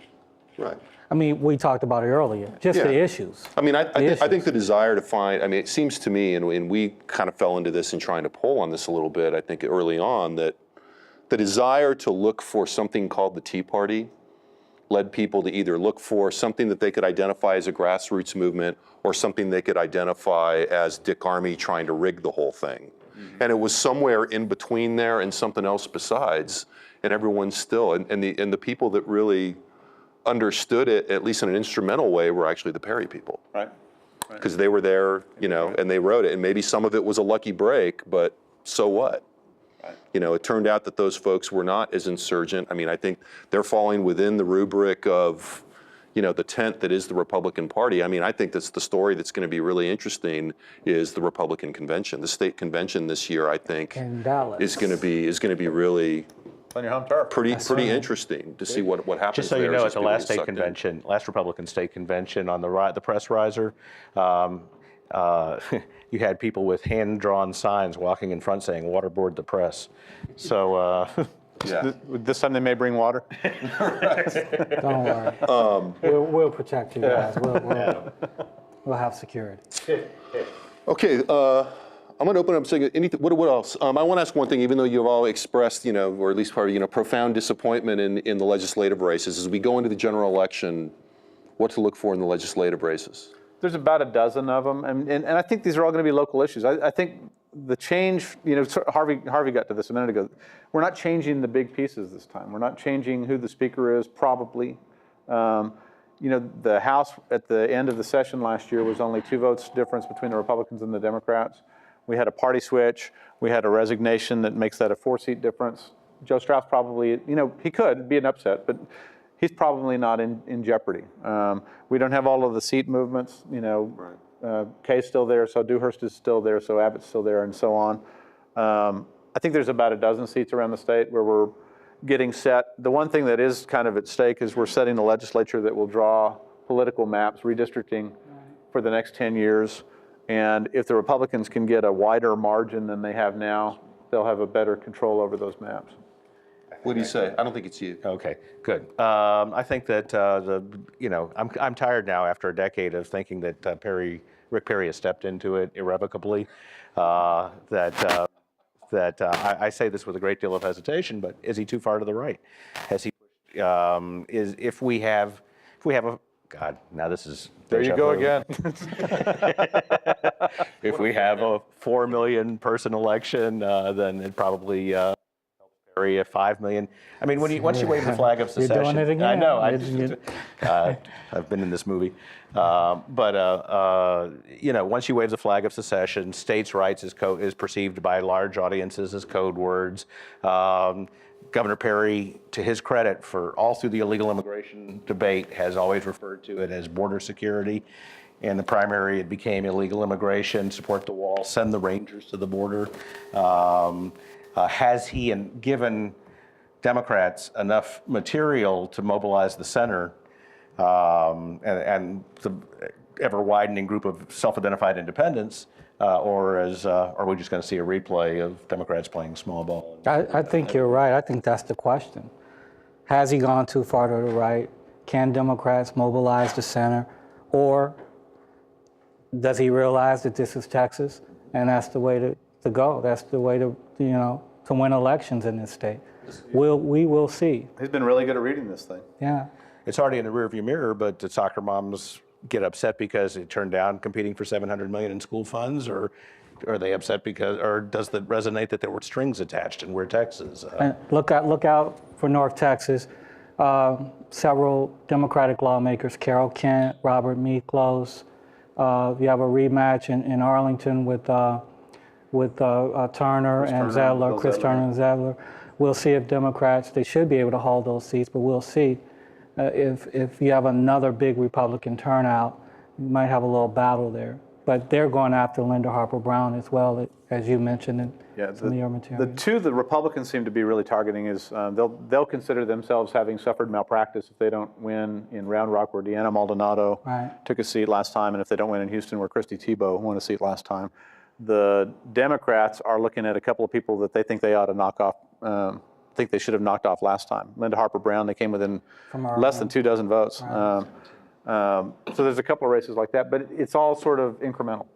Right. I mean, we talked about it earlier. Just the issues. I mean, I think issues. the desire to find, I mean, it seems to me, and we kind of fell into this in trying to poll on this a little bit, I think early on, that the desire to look for something called the Tea Party led people to either look for something that they could identify as a grassroots movement or something they could identify as Dick Armey trying to rig the whole thing. And it was somewhere in between there and something else besides, and everyone's still, and the people that really understood it, at least in an instrumental way, were actually the Perry people. Right. Because they were there, and they wrote it. And maybe some of it was a lucky break, but so what? It turned out that those folks were not as insurgent. I mean, I think they're falling within the rubric of, the tent that is the Republican Party. I mean, I think that's the story that's going to be really interesting is the Republican convention. The state convention this year, I think, In Dallas. is going to be really On your home turf. pretty interesting to see what happens. Just so you there know, as at the people last get state sucked in. convention, last Republican state convention on the press riser, you had people with hand-drawn signs walking in front saying "Waterboard the press." So Yeah. This time they may bring water. Don't worry. We'll protect you guys. We'll have security. Okay, I'm going to open up saying anything. What else? I want to ask one thing. Even though you've all expressed, or at least part of, profound disappointment in the legislative races, as we go into the general election, what to look for in the legislative races? There's about a dozen of them, and I think these are all going to be local issues. I think the change, Harvey got to this a minute ago. We're not changing the big pieces this time. We're not changing who the speaker is, probably. The House at the end of the session last year was only 2 votes difference between the Republicans and the Democrats. We had a party switch. We had a resignation that makes that a 4-seat difference. Joe Strauss probably, he could be an upset, but he's probably not in jeopardy. We don't have all of the seat movements. Kay's still there, so Dewhurst is still there, so Abbott's still there, and so on. I think there's about a dozen seats around the state where we're getting set. The one thing that is kind of at stake is we're setting the legislature that will draw political maps, redistricting for the next 10 years. And if the Republicans can get a wider margin than they have now, they'll have a better control over those maps. What do you say? I don't think it's you. Okay, good. I think that I'm tired now after a decade of thinking that Rick Perry has stepped into it irrevocably. I say this with a great deal of hesitation, but is he too far to the right? Has he? If we have a God, now this is There you go again. If we have a 4 million person election, then it probably. Area 5 million. I mean, once you wave the flag of secession, You're doing it again. I know. I've been in this movie, once you wave the flag of secession, states' rights is perceived by large audiences as code words. Governor Perry, to his credit, for all through the illegal immigration debate, has always referred to it as border security. In the primary, it became illegal immigration, support the wall, send the Rangers to the border. Has he given Democrats enough material to mobilize the center and the ever-widening group of self-identified independents, or are we just going to see a replay of Democrats playing small ball? I think you're right. I think that's the question. Has he gone too far to the right? Can Democrats mobilize the center? Or does he realize that this is Texas and that's the way to go? That's the way to win elections in this state. We will see. He's been really good at reading this thing. Yeah. It's already in the rearview mirror, but did soccer moms get upset because it turned down competing for $700 million in school funds, or are they upset or does it resonate that there were strings attached and we're Texas? And look out for North Texas. Several Democratic lawmakers, Carol Kent, Robert Miklos. You have a rematch in Arlington with Turner and Zettler, Chris Turner and Zettler. We'll see if Democrats, they should be able to hold those seats, but we'll see. If you have another big Republican turnout, you might have a little battle there. But they're going after Linda Harper Brown as well, as you mentioned in some of your material. The two the Republicans seem to be really targeting is they'll consider themselves having suffered malpractice if they don't win in Round Rock, where Deanna Maldonado took a seat last time, and if they don't win in Houston, where Christy Tebow won a seat last time. The Democrats are looking at a couple of people that they think they ought to knock off, think they should have knocked off last time. Linda Harper Brown, they came within less than 2 dozen votes. Right. So there's a couple of races like that, but it's all sort of incremental.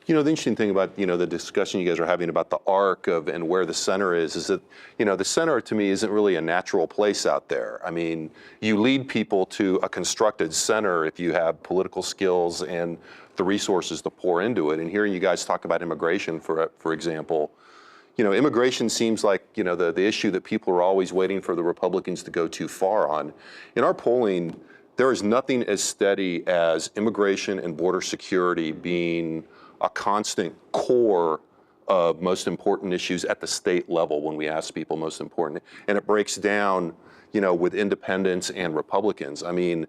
The interesting thing about, the discussion you guys are having about the arc of and where the center is that, the center to me isn't really a natural place out there. I mean, you lead people to a constructed center if you have political skills and the resources to pour into it. And hearing you guys talk about immigration, for example, immigration seems like, the issue that people are always waiting for the Republicans to go too far on. In our polling, there is nothing as steady as immigration and border security being a constant core of most important issues at the state level when we ask people most important. And it breaks down, with independents and Republicans. I mean,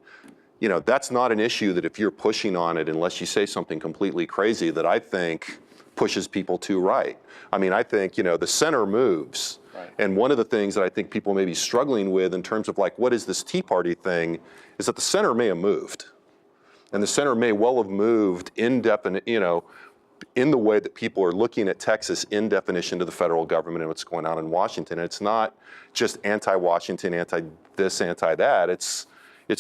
that's not an issue that if you're pushing on it, unless you say something completely crazy, that I think pushes people to right. I mean, I think, the center moves. Right. And one of the things that I think people may be struggling with in terms of like, what is this Tea Party thing, is that the center may have moved. And the center may well have moved in the way that people are looking at Texas in definition to the federal government and what's going on in Washington. And it's not just anti-Washington, anti-this, anti-that. It's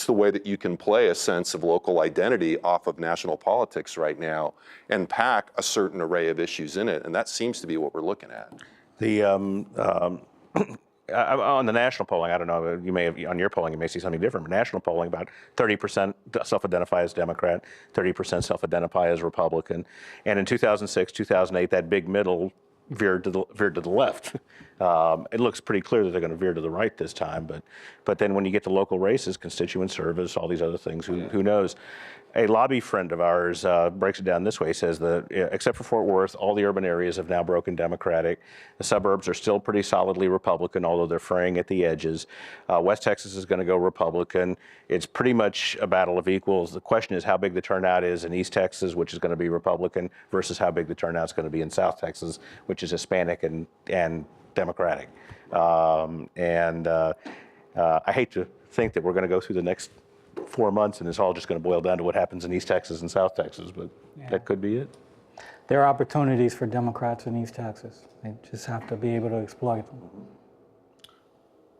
the way that you can play a sense of local identity off of national politics right now and pack a certain array of issues in it. And that seems to be what we're looking at. On the national polling, I don't know, you may have, on your polling, you may see something different, but national polling, about 30% self-identify as Democrat, 30% self-identify as Republican. And in 2006, 2008, that big middle veered to the left. It looks pretty clear that they're going to veer to the right this time, but then when you get to local races, constituent service, all these other things, who knows? A lobby friend of ours breaks it down this way. He says that except for Fort Worth, all the urban areas have now broken Democratic. The suburbs are still pretty solidly Republican, although they're fraying at the edges. West Texas is going to go Republican. It's pretty much a battle of equals. The question is how big the turnout is in East Texas, which is going to be Republican, versus how big the turnout is going to be in South Texas, which is Hispanic and Democratic. I hate to think that we're going to go through the next 4 months and it's all just going to boil down to what happens in East Texas and South Texas, but that could be it. There are opportunities for Democrats in East Texas. They just have to be able to exploit them.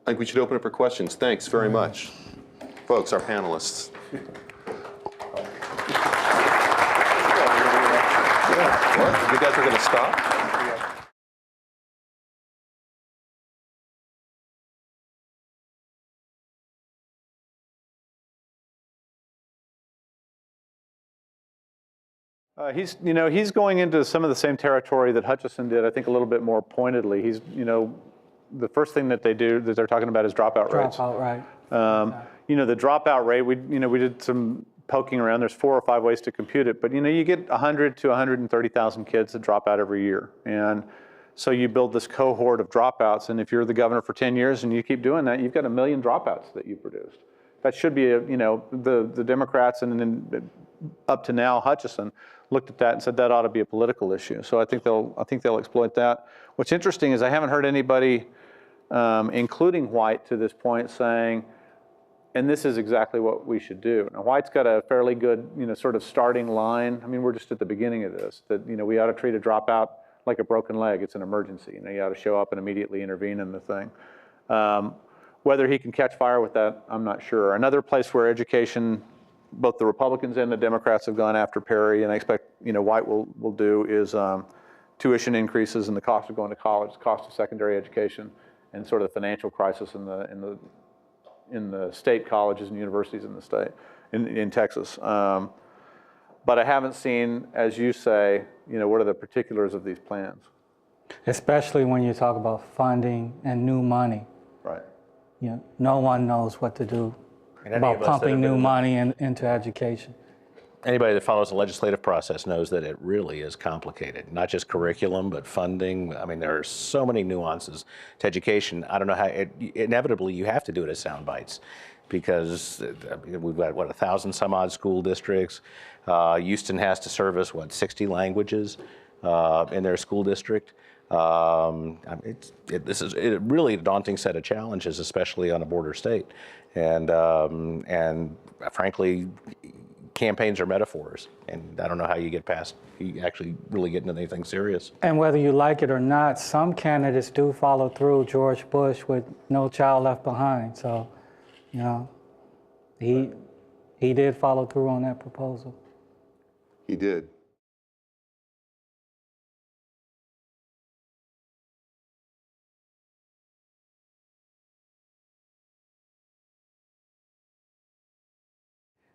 I think we should open up for questions. Thanks very much. Folks, our panelists. What? You guys are going to stop? He's going into some of the same territory that Hutchison did, I think a little bit more pointedly. He's, the first thing that they're talking about is dropout rates. Dropout, right. The dropout rate, we did some poking around. There's 4 or 5 ways to compute it, but you get 100 to 130,000 kids that drop out every year. And so you build this cohort of dropouts, and if you're the governor for 10 years and you keep doing that, you've got 1 million dropouts that you produced. That should be, the Democrats and then up to now Hutchison looked at that and said that ought to be a political issue. So I think they'll exploit that. What's interesting is I haven't heard anybody, including White to this point, saying, and this is exactly what we should do. Now White's got a fairly good, sort of starting line. I mean, we're just at the beginning of this, that, we ought to treat a dropout like a broken leg. It's an emergency. You ought to show up and immediately intervene in the thing. Whether he can catch fire with that, I'm not sure. Another place where education, both the Republicans and the Democrats have gone after Perry, and I expect White will do, is tuition increases and the cost of going to college, the cost of secondary education, and sort of the financial crisis in the state colleges and universities in the state, in Texas. But I haven't seen, as you say, what are the particulars of these plans? Especially when you talk about funding and new money. Right. No one knows what to do about pumping new money into education. Anybody that follows the legislative process knows that it really is complicated, not just curriculum, but funding. I mean, there are so many nuances to education. I don't know how, inevitably you have to do it as sound bites because we've got, 1,000 some odd school districts. Houston has to service, 60 languages in their school district. This is really a daunting set of challenges, especially on a border state. And frankly, campaigns are metaphors, and I don't know how you actually really get into anything serious. And whether you like it or not, some candidates do follow through. George Bush with No Child Left Behind. So, he did follow through on that proposal. He did.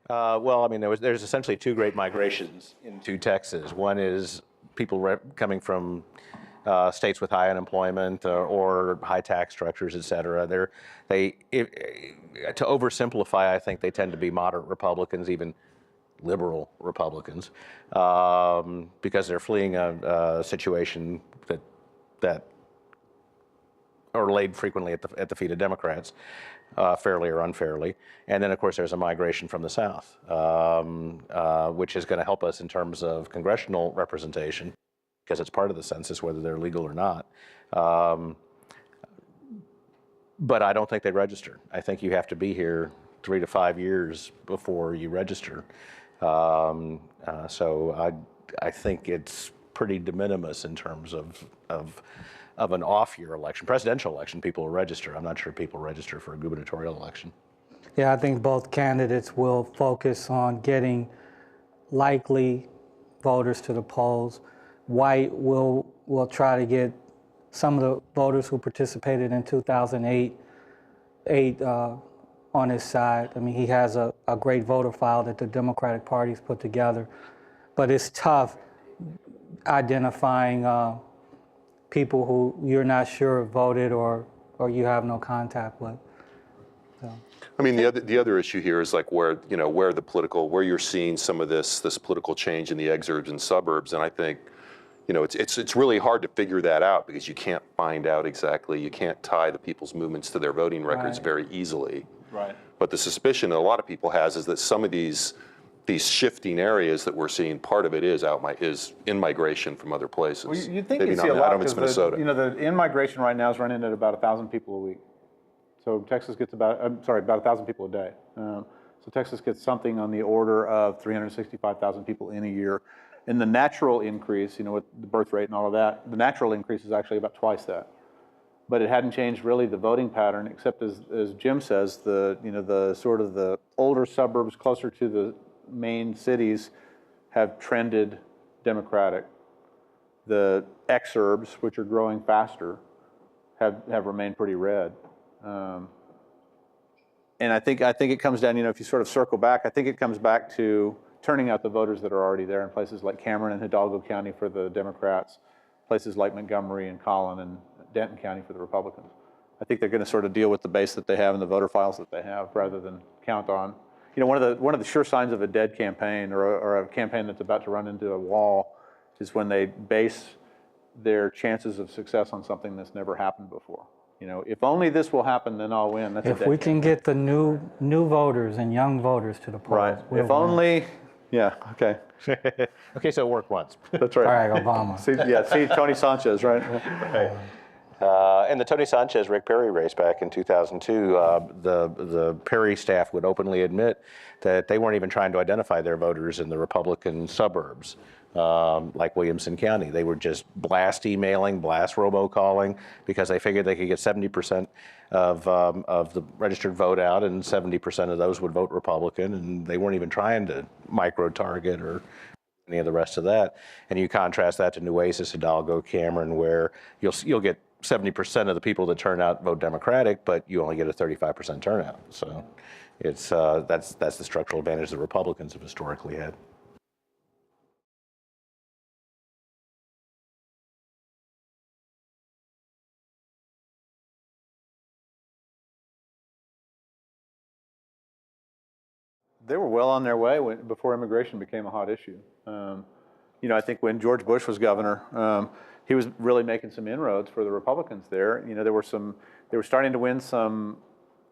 Well, I mean, there's essentially 2 great migrations into Texas. One is people coming from states with high unemployment or high tax structures, et cetera. To oversimplify, I think they tend to be moderate Republicans, even liberal Republicans, because they're fleeing a situation that are laid frequently at the feet of Democrats, fairly or unfairly. And then, of course, there's a migration from the South, which is going to help us in terms of congressional representation, because it's part of the census, whether they're legal or not. But I don't think they register. I think you have to be here 3 to 5 years before you register. So I think it's pretty de minimis in terms of an off-year election. Presidential election, people will register. I'm not sure people register for a gubernatorial election. Yeah, I think both candidates will focus on getting likely voters to the polls. White will try to get some of the voters who participated in 2008 on his side. I mean, he has a great voter file that the Democratic Party's put together, but it's tough identifying people who you're not sure voted or you have no contact with. So. I mean, the other issue here is like where you're seeing some of this political change in the exurbs and suburbs, and I think, it's really hard to figure that out because you can't find out exactly. You can't tie the people's movements to their voting records very easily. Right. But the suspicion that a lot of people has is that some of these these shifting areas that we're seeing, part of it is is in-migration from other places. Well, you'd think Maybe you'd not, see a I lot, don't know if it's because Minnesota. the in-migration right now is running at about 1,000 people a week. So Texas gets about 1,000 people a day. So Texas gets something on the order of 365,000 people in a year. And the natural increase, with the birth rate and all of that, the natural increase is actually about twice that. But it hadn't changed really the voting pattern, except as Jim says, the sort of the older suburbs closer to the main cities have trended Democratic. The exurbs, which are growing faster, have remained pretty red. And I think it comes down, if you sort of circle back, I think it comes back to turning out the voters that are already there in places like Cameron and Hidalgo County for the Democrats, places like Montgomery and Collin and Denton County for the Republicans. I think they're going to sort of deal with the base that they have and the voter files that they have, rather than count on. One of the sure signs of a dead campaign, or a campaign that's about to run into a wall, is when they base their chances of success on something that's never happened before. If only this will happen, then I'll win. That's a If dead we can get the new voters and young voters to the polls, right. we'll If win. only, yeah, okay. Okay, so it worked once. That's right. All right, Obama. See Tony Sanchez, right? In the Tony Sanchez-Rick Perry race back in 2002, the Perry staff would openly admit that they weren't even trying to identify their voters in the Republican suburbs, like Williamson County. They were just blast emailing, blast robocalling, because they figured they could get 70% of the registered vote out, and 70% of those would vote Republican, and they weren't even trying to micro-target or any of the rest of that. And you contrast that to Nueces, Hidalgo, Cameron, where you'll get 70% of the people that turn out vote Democratic, but you only get a 35% turnout. So it's that's the structural advantage the Republicans have historically had. They were well on their way before immigration became a hot issue. I think when George Bush was governor, he was really making some inroads for the Republicans there. They were starting to win some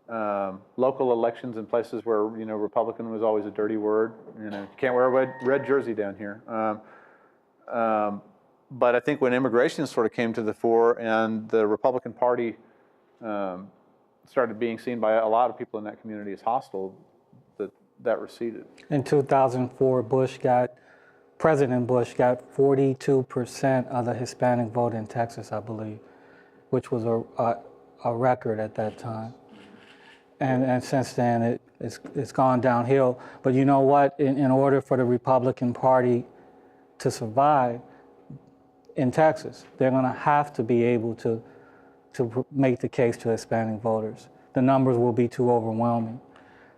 local elections in places where Republican was always a dirty word. You can't wear a red jersey down here. But I think when immigration sort of came to the fore and the Republican Party started being seen by a lot of people in that community as hostile, that receded. In 2004, President Bush got 42% of the Hispanic vote in Texas, I believe, which was a record at that time. And since then, it's gone downhill. But you know what? In order for the Republican Party to survive in Texas, they're going to have to be able to make the case to Hispanic voters. The numbers will be too overwhelming.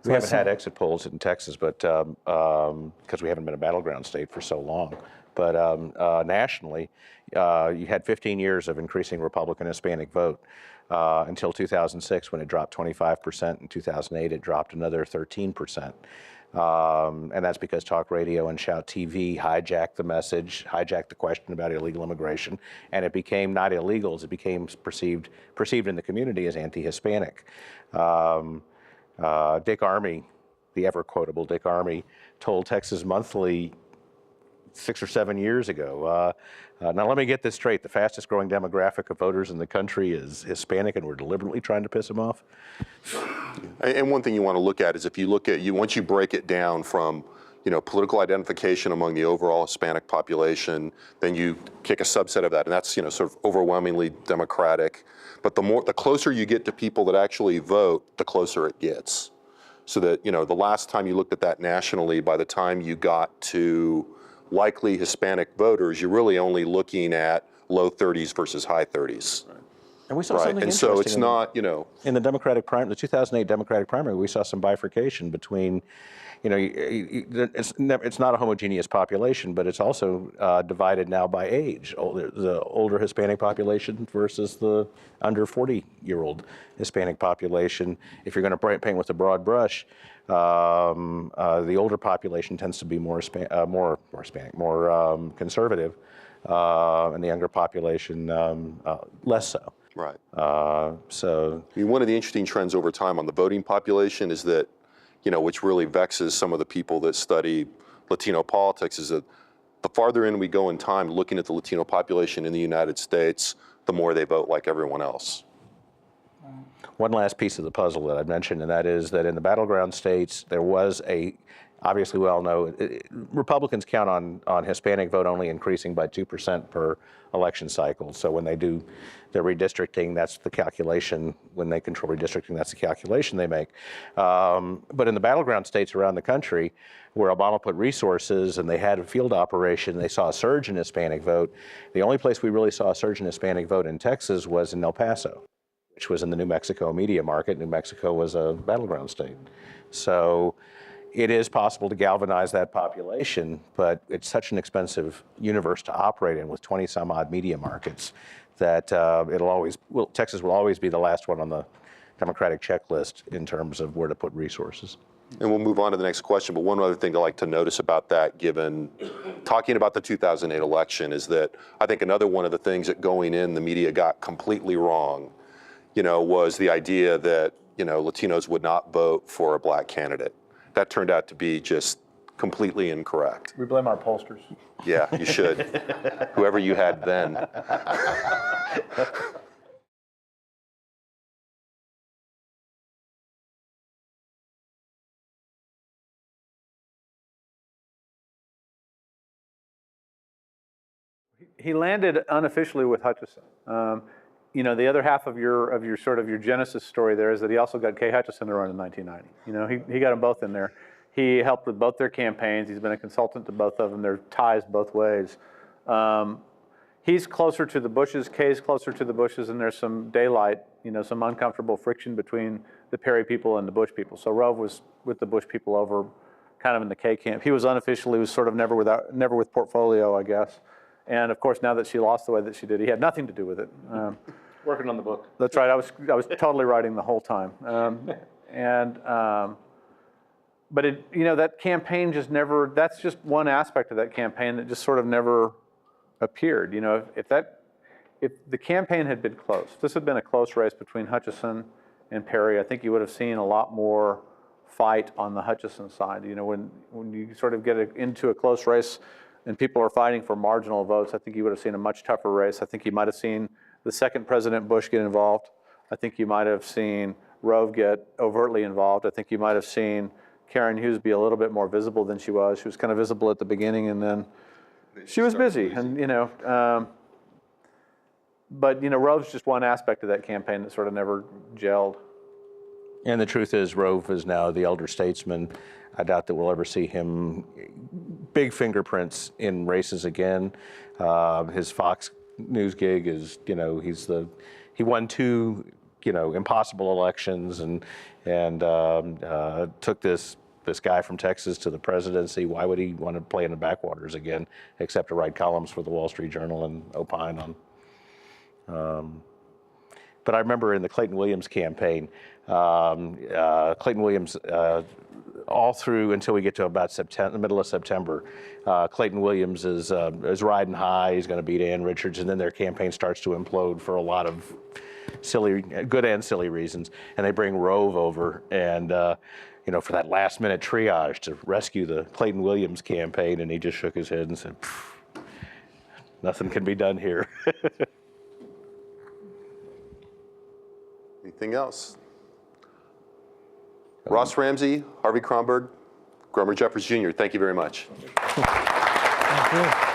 We haven't had exit polls in Texas, but because we haven't been a battleground state for so long. But nationally, you had 15 years of increasing Republican Hispanic vote until 2006, when it dropped 25%. In 2008, it dropped another 13%. And that's because talk radio and Shout TV hijacked the message, hijacked the question about illegal immigration, and it became not illegals, it became perceived in the community as anti-Hispanic. Dick Armey, the ever-quotable Dick Armey, told Texas Monthly 6 or 7 years ago, now let me get this straight, the fastest growing demographic of voters in the country is Hispanic, and we're deliberately trying to piss them off. And one thing you want to look at is if you look at, once you break it down from political identification among the overall Hispanic population, then you kick a subset of that, and that's sort of overwhelmingly Democratic. But the closer you get to people that actually vote, the closer it gets. So that the last time you looked at that nationally, by the time you got to likely Hispanic voters, you're really only looking at low 30s versus high 30s. Right. And we saw right. something And interesting. so it's not, in the the 2008 Democratic primary, we saw some bifurcation between, it's not a homogeneous population, but it's also divided now by age. The older Hispanic population versus the under 40-year-old Hispanic population. If you're going to paint with a broad brush, the older population tends to be more conservative, and the younger population less so. Right. So one of the interesting trends over time on the voting population is that, which really vexes some of the people that study Latino politics, is that the farther in we go in time looking at the Latino population in the United States, the more they vote like everyone else. One last piece of the puzzle that I mentioned, and that is that in the battleground states, there was obviously we all know, Republicans count on Hispanic vote only increasing by 2% per election cycle. So when they do their redistricting, that's the calculation. When they control redistricting, that's the calculation they make. But in the battleground states around the country, where Obama put resources and they had a field operation, they saw a surge in Hispanic vote. The only place we really saw a surge in Hispanic vote in Texas was in El Paso, which was in the New Mexico media market. New Mexico was a battleground state. So it is possible to galvanize that population, but it's such an expensive universe to operate in with 20 some odd media markets that Texas will always be the last one on the Democratic checklist in terms of where to put resources. And we'll move on to the next question, but one other thing to like to notice about that, given talking about the 2008 election, is that I think another one of the things that going in the media got completely wrong, was the idea that, Latinos would not vote for a black candidate. That turned out to be just completely incorrect. We blame our pollsters. Yeah, you should. Whoever you had then. He landed unofficially with Hutchison. The other half of your sort of your genesis story there is that he also got Kay Hutchison to run in 1990. He got them both in there. He helped with both their campaigns. He's been a consultant to both of them. There are ties both ways. He's closer to the Bushes. Kay's closer to the Bushes, and there's some daylight, some uncomfortable friction between the Perry people and the Bush people. So Rove was with the Bush people over kind of in the Kay camp. He was unofficially, was sort of never with Portfolio, I guess. And of course, now that she lost the way that she did, he had nothing to do with it. Working on the book. That's right. I was totally writing the whole time. But that campaign just never. That's just one aspect of that campaign that just sort of never appeared. If the campaign had been close, if this had been a close race between Hutchison and Perry, I think you would have seen a lot more fight on the Hutchison side. When you sort of get into a close race and people are fighting for marginal votes, I think you would have seen a much tougher race. I think you might have seen the second President Bush get involved. I think you might have seen Rove get overtly involved. I think you might have seen Karen Hughes be a little bit more visible than she was. She was kind of visible at the beginning, and then she was busy. And but Rove's just one aspect of that campaign that sort of never gelled. And the truth is, Rove is now the elder statesman. I doubt that we'll ever see him big fingerprints in races again. His Fox News gig is, he won two, impossible elections and took this guy from Texas to the presidency. Why would he want to play in the backwaters again, except to write columns for the Wall Street Journal and opine on? But I remember in the Clayton Williams campaign, Clayton Williams, all through until we get to about September, the middle of September, Clayton Williams is riding high. He's going to beat Ann Richards, and then their campaign starts to implode for a lot of good and silly reasons. And they bring Rove over, and for that last-minute triage to rescue the Clayton Williams campaign, and he just shook his head and said, "Nothing can be done here." Anything else? Ross Ramsey, Harvey Kronberg, Gromer Jeffers Jr., thank you very much. Thank you.